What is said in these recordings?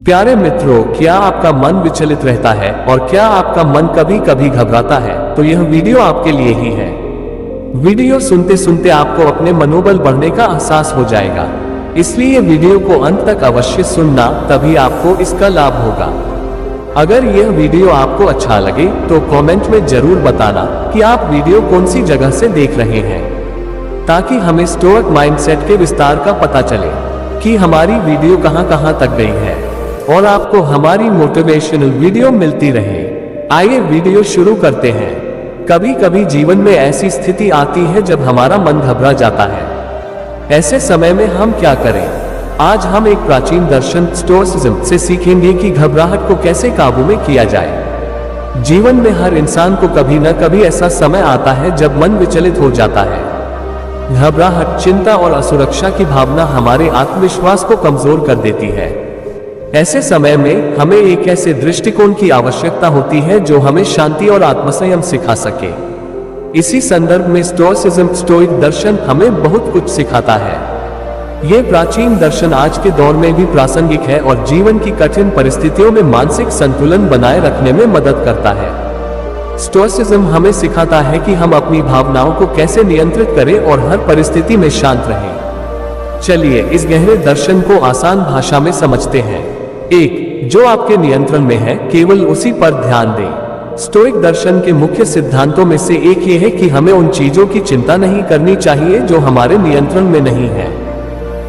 प्यारे मित्रों, क्या आपका मन विचलित रहता है और क्या आपका मन कभी कभी घबराता है? तो यह वीडियो आपके लिए ही है। वीडियो सुनते सुनते आपको अपने मनोबल बढ़ने का एहसास हो जाएगा, इसलिए वीडियो को अंत तक अवश्य सुनना, तभी आपको इसका लाभ होगा। अगर यह वीडियो आपको अच्छा लगे तो कमेंट में जरूर बताना कि आप वीडियो कौन सी जगह से देख रहे हैं, ताकि हमें स्टोइक माइंडसेट के विस्तार का पता चले कि हमारी वीडियो कहां तक गई है और आपको हमारी मोटिवेशनल वीडियो मिलती रहे। आइए वीडियो शुरू करते हैं। कभी कभी जीवन में ऐसी स्थिति आती है जब हमारा मन घबरा जाता है। ऐसे समय में हम क्या करें? आज हम एक प्राचीन दर्शन स्टोइसिज्म से सीखेंगे कि घबराहट को कैसे काबू में किया जाए। जीवन में हर इंसान को कभी न कभी ऐसा समय आता है जब मन विचलित हो जाता है। घबराहट, चिंता और असुरक्षा की भावना हमारे आत्मविश्वास को कमजोर कर देती है। ऐसे समय में हमें एक ऐसे दृष्टिकोण की आवश्यकता होती है जो हमें शांति और आत्मसंयम सिखा सके। इसी संदर्भ में स्टोइसिज्म, स्टोइक दर्शन हमें बहुत कुछ सिखाता है। ये प्राचीन दर्शन आज के दौर में भी प्रासंगिक है और जीवन की कठिन परिस्थितियों में मानसिक संतुलन बनाए रखने में मदद करता है। स्टोइसिज्म हमें सिखाता है कि हम अपनी भावनाओं को कैसे नियंत्रित करें और हर परिस्थिति में शांत रहें। चलिए इस गहरे दर्शन को आसान भाषा में समझते हैं। 1. जो आपके नियंत्रण में है, केवल उसी पर ध्यान दें। स्टोइक दर्शन के मुख्य सिद्धांतों में से एक ये है कि हमें उन चीजों की चिंता नहीं करनी चाहिए जो हमारे नियंत्रण में नहीं है।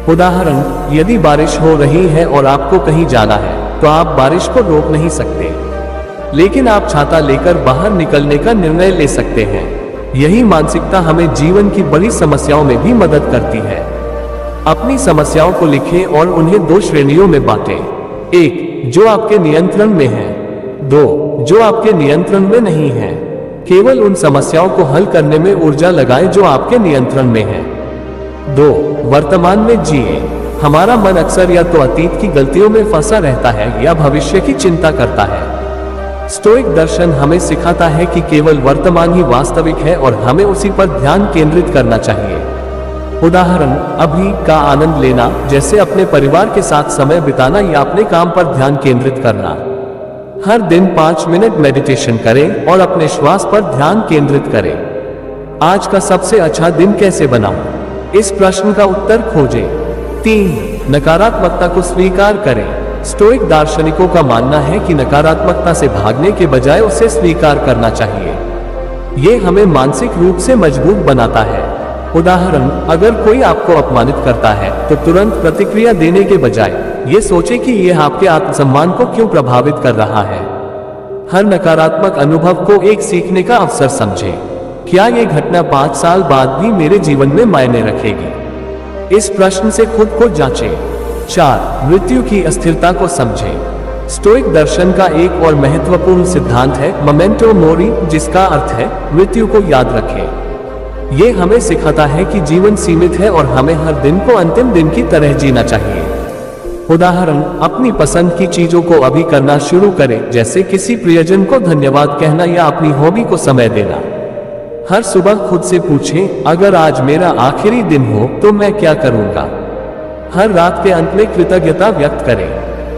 उदाहरण, यदि बारिश हो रही है और आपको कहीं जाना है तो आप बारिश को रोक नहीं सकते, लेकिन आप छाता लेकर बाहर निकलने का निर्णय ले सकते हैं। यही मानसिकता हमें जीवन की बड़ी समस्याओं में भी मदद करती है। अपनी समस्याओं को लिखें और उन्हें 2 श्रेणियों में बांटें। 1. जो आपके नियंत्रण में है। 2. जो आपके नियंत्रण में नहीं है। केवल उन समस्याओं को हल करने में ऊर्जा लगाएं जो आपके नियंत्रण में है। 2. वर्तमान में जिए। हमारा मन अक्सर या तो अतीत की गलतियों में फंसा रहता है या भविष्य की चिंता करता है। स्टोइक दर्शन हमें सिखाता है कि केवल वर्तमान ही वास्तविक है और हमें उसी पर ध्यान केंद्रित करना चाहिए। उदाहरण, अभी का आनंद लेना, जैसे अपने परिवार के साथ समय बिताना या अपने काम पर ध्यान केंद्रित करना। हर दिन 5 मिनट मेडिटेशन करें और अपने श्वास पर ध्यान केंद्रित करें। आज का सबसे अच्छा दिन कैसे बनाऊं? इस प्रश्न का उत्तर खोजें। 3. नकारात्मकता को स्वीकार करें। स्टोइक दार्शनिकों का मानना है कि नकारात्मकता से भागने के बजाय उसे स्वीकार करना चाहिए। यह हमें मानसिक रूप से मजबूत बनाता है। उदाहरण, अगर कोई आपको अपमानित करता है तो तुरंत प्रतिक्रिया देने के बजाय ये सोचें कि यह आपके आत्मसम्मान को क्यों प्रभावित कर रहा है। हर नकारात्मक अनुभव को एक सीखने का अवसर समझें। क्या यह घटना 5 साल बाद भी मेरे जीवन में मायने रखेगी? इस प्रश्न से खुद को जांचें। 4. मृत्यु की अस्थिरता को समझें। स्टोइक दर्शन का एक और महत्वपूर्ण सिद्धांत है मोमेंटो मोरी, जिसका अर्थ है मृत्यु को याद रखें। ये हमें सिखाता है कि जीवन सीमित है और हमें हर दिन को अंतिम दिन की तरह जीना चाहिए। उदाहरण, अपनी पसंद की चीजों को अभी करना शुरू करें, जैसे किसी प्रियजन को धन्यवाद कहना या अपनी हॉबी को समय देना। हर सुबह खुद से पूछें, अगर आज मेरा आखिरी दिन हो तो मैं क्या करूंगा? हर रात के अंत में कृतज्ञता व्यक्त करें।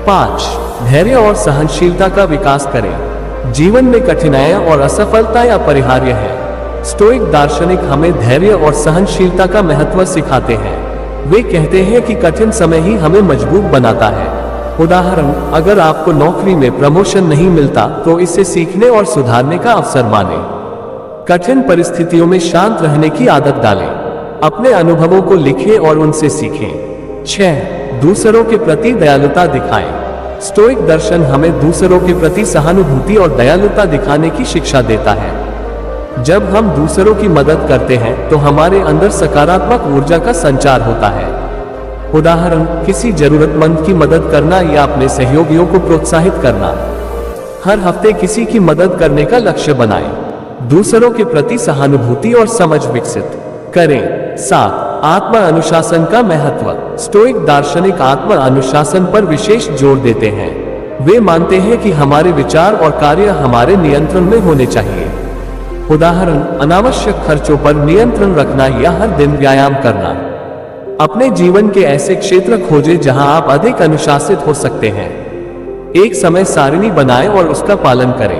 5. धैर्य और सहनशीलता का विकास करें। जीवन में कठिनाइयां और असफलताएं अपरिहार्य है। स्टोइक दार्शनिक हमें धैर्य और सहनशीलता का महत्व सिखाते हैं। वे कहते हैं कि कठिन समय ही हमें मजबूत बनाता है। उदाहरण, अगर आपको नौकरी में प्रमोशन नहीं मिलता तो इसे सीखने और सुधारने का अवसर मानें। कठिन परिस्थितियों में शांत रहने की आदत डालें। अपने अनुभवों को लिखें और उनसे सीखें। 6. दूसरों के प्रति दयालुता दिखाएं। स्टोइक दर्शन हमें दूसरों के प्रति सहानुभूति और दयालुता दिखाने की शिक्षा देता है। जब हम दूसरों की मदद करते हैं तो हमारे अंदर सकारात्मक ऊर्जा का संचार होता है। उदाहरण, किसी जरूरतमंद की मदद करना या अपने सहयोगियों को प्रोत्साहित करना। हर हफ्ते किसी की मदद करने का लक्ष्य बनाएं। दूसरों के प्रति सहानुभूति और समझ विकसित करें। 7. आत्म अनुशासन का महत्व। स्टोइक दार्शनिक आत्म अनुशासन पर विशेष जोर देते हैं। वे मानते हैं कि हमारे विचार और कार्य हमारे नियंत्रण में होने चाहिए। उदाहरण, अनावश्यक खर्चों पर नियंत्रण रखना या हर दिन व्यायाम करना। अपने जीवन के ऐसे क्षेत्र खोजें जहां आप अधिक अनुशासित हो सकते हैं। एक समय सारिणी बनाएं और उसका पालन करें।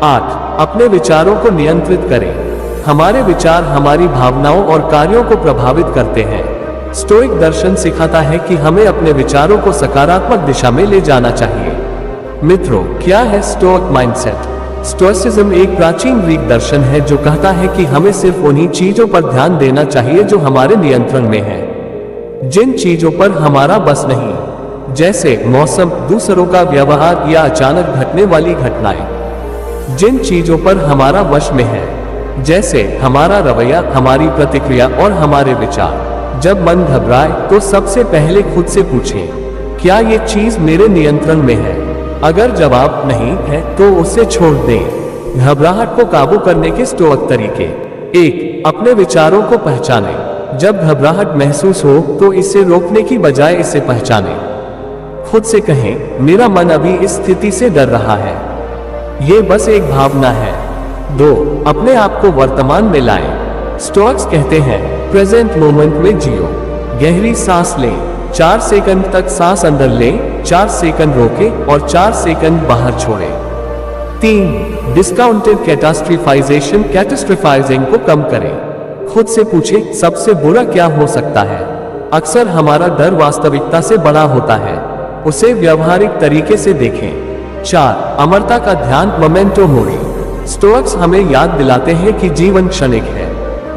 8 अपने विचारों को नियंत्रित करें। हमारे विचार हमारी भावनाओं और कार्यों को प्रभावित करते हैं। स्टोइक दर्शन सिखाता है कि हमें अपने विचारों को सकारात्मक दिशा में ले जाना चाहिए। मित्रों, क्या है स्टोइक माइंडसेट? स्टोइसिज्म एक प्राचीन ग्रीक दर्शन है जो कहता है कि हमें सिर्फ उन्हीं चीजों पर ध्यान देना चाहिए जो हमारे नियंत्रण में है। जिन चीजों पर हमारा बस नहीं, जैसे मौसम, दूसरों का व्यवहार या अचानक घटने वाली घटनाएं। जिन चीजों पर हमारा वश में है, जैसे हमारा रवैया, हमारी प्रतिक्रिया और हमारे विचार। जब मन घबराए तो सबसे पहले खुद से पूछें, क्या ये चीज मेरे नियंत्रण में है? अगर जवाब नहीं है तो उसे छोड़ दें। घबराहट को काबू करने के स्टोइक तरीके। 1 अपने विचारों को पहचानें। जब घबराहट महसूस हो तो इसे रोकने की बजाय इसे पहचानें। खुद से कहें, मेरा मन अभी इस स्थिति से डर रहा है, ये बस एक भावना है। 2 अपने आप को वर्तमान में लाएं। स्टोइक्स कहते हैं, प्रेजेंट मोमेंट में जियो। गहरी सांस लें, 4 सेकंड तक सांस अंदर लें, 4 सेकंड रोकें और 4 सेकंड बाहर छोड़ें। 3 डिस्काउंटेड कैटास्ट्रोफाइजिंग को कम करें। खुद से पूछें, सबसे बुरा क्या हो सकता है? अक्सर हमारा डर वास्तविकता से बड़ा होता है, उसे व्यवहारिक तरीके से देखें। 4 अमरता का ध्यान, मोमेंटो मोरी। स्टोइक्स हमें याद दिलाते हैं कि जीवन क्षणिक है।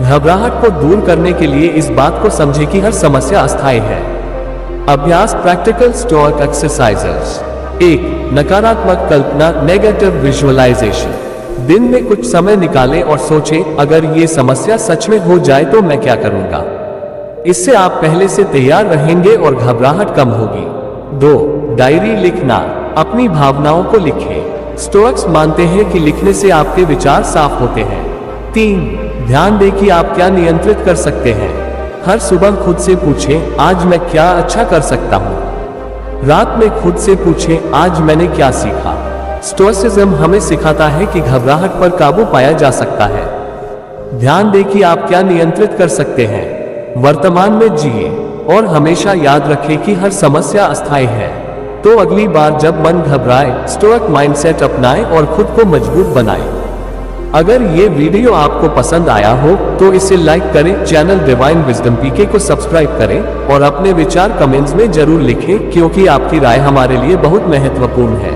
घबराहट को दूर करने के लिए इस बात को समझें कि हर समस्या अस्थायी है। अभ्यास, प्रैक्टिकल स्टोइक एक्सरसाइजेस। 1 नकारात्मक कल्पना, नेगेटिव विजुअलाइजेशन। दिन में कुछ समय निकालें और सोचें, अगर ये समस्या सच में हो जाए तो मैं क्या करूंगा? इससे आप पहले से तैयार रहेंगे और घबराहट कम होगी। 2 डायरी लिखना, अपनी भावनाओं को लिखें। स्टोइक्स मानते हैं कि लिखने से आपके विचार साफ होते हैं। 3 ध्यान दें कि आप क्या नियंत्रित कर सकते हैं। हर सुबह खुद से पूछें, आज मैं क्या अच्छा कर सकता हूं? रात में खुद से पूछें, आज मैंने क्या सीखा? स्टोइसिज्म हमें सिखाता है कि घबराहट पर काबू पाया जा सकता है। ध्यान दें कि आप क्या नियंत्रित कर सकते हैं। वर्तमान में जिए और हमेशा याद रखें कि हर समस्या अस्थायी है। तो अगली बार जब मन घबराए, स्टोइक माइंडसेट अपनाएं और खुद को मजबूत बनाएं। अगर ये वीडियो आपको पसंद आया हो तो इसे लाइक करें, चैनल डिवाइन विजडम पीके को सब्सक्राइब करें और अपने विचार कमेंट्स में जरूर लिखें, क्योंकि आपकी राय हमारे लिए बहुत महत्वपूर्ण है।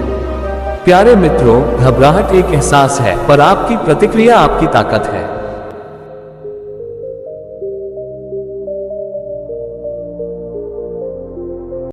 प्यारे मित्रों, घबराहट एक एहसास है, पर आपकी प्रतिक्रिया आपकी ताकत है।